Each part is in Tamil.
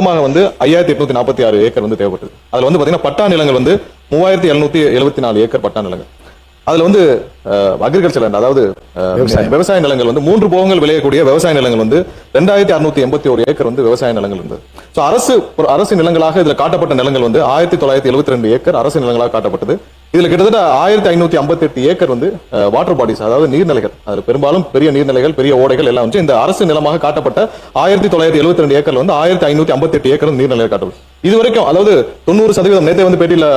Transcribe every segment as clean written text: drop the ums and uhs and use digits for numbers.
மொத்தமாக வந்து 5846 ஏக்கர் வந்து தேவைப்பட்டது. அதுல வந்து பாத்தீங்கன்னா பட்டா நிலங்கள் வந்து 3774 ஏக்கர் பட்டா நிலங்கள். அதுல வந்து அக்ரிகல்ச்சர் லேண்ட், அதாவது விவசாய நிலங்கள் வந்து 3 போகங்கள் விளையக்கூடிய விவசாய நிலங்கள் வந்து 2681 ஏக்கர் வந்து விவசாய நிலங்கள் இருந்தது. சோ அரசு நிலங்களாக இதுல காட்டப்பட்ட நிலங்கள் வந்து 1972 ஏக்கர் அரசு நிலங்களாக காட்டப்பட்டது. இதுல கிட்டத்தட்ட 1558 ஏக்கர் வந்து வாட்டர் பாடிஸ், அதாவது நீர்நிலைகள். அது பெரும்பாலும் பெரிய நீர்நிலைகள், பெரிய ஓடைகள் எல்லாம் வந்து இந்த அரசு நிலமாக காட்டப்பட்ட 1972 ஏக்கர்ல வந்து 1558 ஏக்கர் நீர்நிலைகள் காட்டப்படும். இதுவரைக்கும் அதாவது 90% நேற்று வந்து பேட்டியில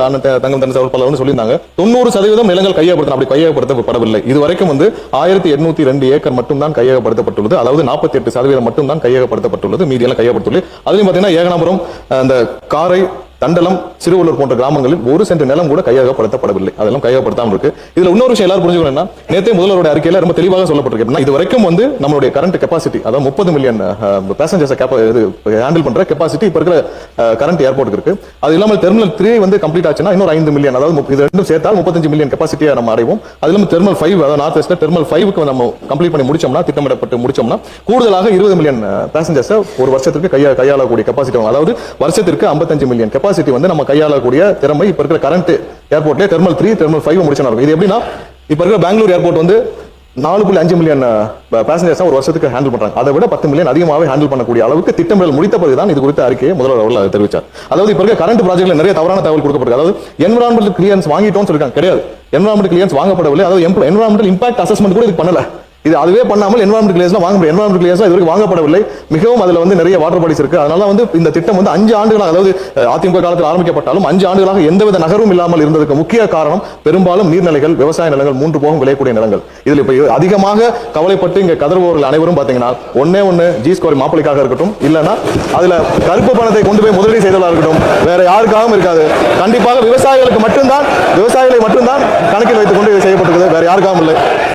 தங்கம் தன் பல வந்து சொல்லியிருந்தாங்க, 90% நிலங்கள் கையகப்படுத்தணும். அப்படி கையகப்படுத்தப்படவில்லை. இதுவரைக்கும் வந்து 1802 ஏக்கர் மட்டும் தான் கையகப்படுத்தப்பட்டுள்ளது. அதாவது 48% மட்டும் தான் கையகப்படுத்தப்பட்டுள்ளது. மீதி எல்லாம் கையகப்படுத்துள்ளது. அதுலயும் பாத்தீங்கன்னா ஏகனாபுரம், அந்த காரை, தண்டலம், சிறுவள்ளூர் போன்ற கிராமங்களில் 1 சென்ட் நிலம் கூட கையகப்படுத்தப்படவில்லை. அதெல்லாம் கையகப்படுத்தாம இருக்கு. இதுல இன்னொரு விஷயம் எல்லாரும் புரிஞ்சுக்கணும்னா, நேற்று முதல்வருடைய அறிக்கையில ரொம்ப தெளிவாக சொல்லப்பட்டிருக்கு. இது வரைக்கும் வந்து நம்மளுடைய கரண்ட் கெபாசிட்டி, அதாவது 30 மில்லியன் பேசஞ்சர்ஸ் ஹேண்டில் பண்ற கெபாசிட்டி இப்ப இருக்கிற கரண்ட் ஏர்போர்ட்டுக்கு இருக்கு. அது இல்லாமல் டெர்மினல் 3 வந்து கம்ப்ளீட் ஆச்சுன்னா இன்னொரு 5 மில்லியன், அதாவது இது ரெண்டும் சேர்த்தால் 35 மில்லியன் கெபாசிட்டியை நம்ம அடைவோம். அது இல்லாமல் டெர்மினல் 5, அதாவது நார்த் வெஸ்ட்ல டெர்மினல் 5க்கு நம்ம கம்ப்ளீட் பண்ணி முடிச்சோம்னா, திட்டமிடப்பட்டு முடிச்சோம்னா, கூடுதலாக 20 மில்லியன் பேசஞ்சர்ஸ் ஒரு வருஷத்துக்கு கையாளக்கூடிய கெபாசிட்டி, அதாவது வருஷத்திற்கு 55 மில்லியன் கெபாசிட்டி வந்து நம்ம கையாளக்கூடிய திறமை இப்ப இருக்கிற கரண்ட் ஏர்போர்ட்ல டெர்மினல் 3, டெர்மினல் 5 முடிச்சா இருக்கும். இது எப்படின்னா, இப்ப இருக்கிற பெங்களூர் ஏர்போர்ட் வந்து 4.5 மில்லியன் பேசஞ்சர்ஸ் ஒரு வருஷத்துக்கு ஹேண்டில் பண்றாங்க. அதை விட 10 மில்லியன் அதிகமாகவே ஹேண்டில் பண்ணக்கூடிய அளவுக்கு திட்டமிடல் முடித்த பிறகுதான் இது குறித்த அறிக்கையை முதல்வர் அவர்கள் தெரிவித்தார். அதாவது இப்ப இருக்க கரண்ட் ப்ராஜெக்ட்ல நிறைய தவறான தகவல் கொடுக்கப்பட்டது. அதாவது என்விரான்மெண்டல் கிளியரன்ஸ் வாங்கிட்டோம்னு சொல்லிருக்காங்க. கிடையாது, என்விரான்மெண்டல் கிளியரன்ஸ் வாங்கப்படவில்லை. அதாவது என்விரான்மெண்டல் இம்பாக்ட் அசஸ்மெண்ட் கூட இது பண்ணல. இது அதுவே பண்ணாமல் என்விரான்மெண்டல் கிளியரன்ஸ் வாங்க முடியும். என்விரான்மெண்டல் கிளியரன்ஸ் இதுவரைக்கும் வாங்கப்படவில்லை. மிகவும் அதுல வந்து நிறைய வாட்டர் பாடிஸ் இருக்கு. அதனால வந்து இந்த திட்டம் வந்து 5 ஆண்டுகளாக, அதாவது அதிமுக காலத்தில் ஆரம்பிக்கப்பட்டாலும் 5 ஆண்டுகளாக எந்தவித நகரும் இல்லாமல் இருந்ததுக்கு முக்கிய காரணம் பெரும்பாலும் நீர்நிலைகள், விவசாய நிலங்கள், 3 போகம் விளையக்கூடிய நிலங்கள். இதுல இப்ப அதிகமாக கவலைப்பட்டு இங்க கதறுபவர்கள் அனைவரும் பாத்தீங்கன்னா, ஒண்ணு ஜி ஸ்கோர் மாப்பிளைக்காக இருக்கட்டும், இல்லைன்னா அதுல கருப்பு பணத்தை கொண்டு போய் முதலீடு செய்ததாக இருக்கட்டும், வேற யாருக்காகவும் இருக்காது. கண்டிப்பாக விவசாயிகளை மட்டும்தான் கணக்கில் வைத்துக் கொண்டு செய்யப்பட்டிருக்கிறது, வேற யாருக்காகவும் இல்லை.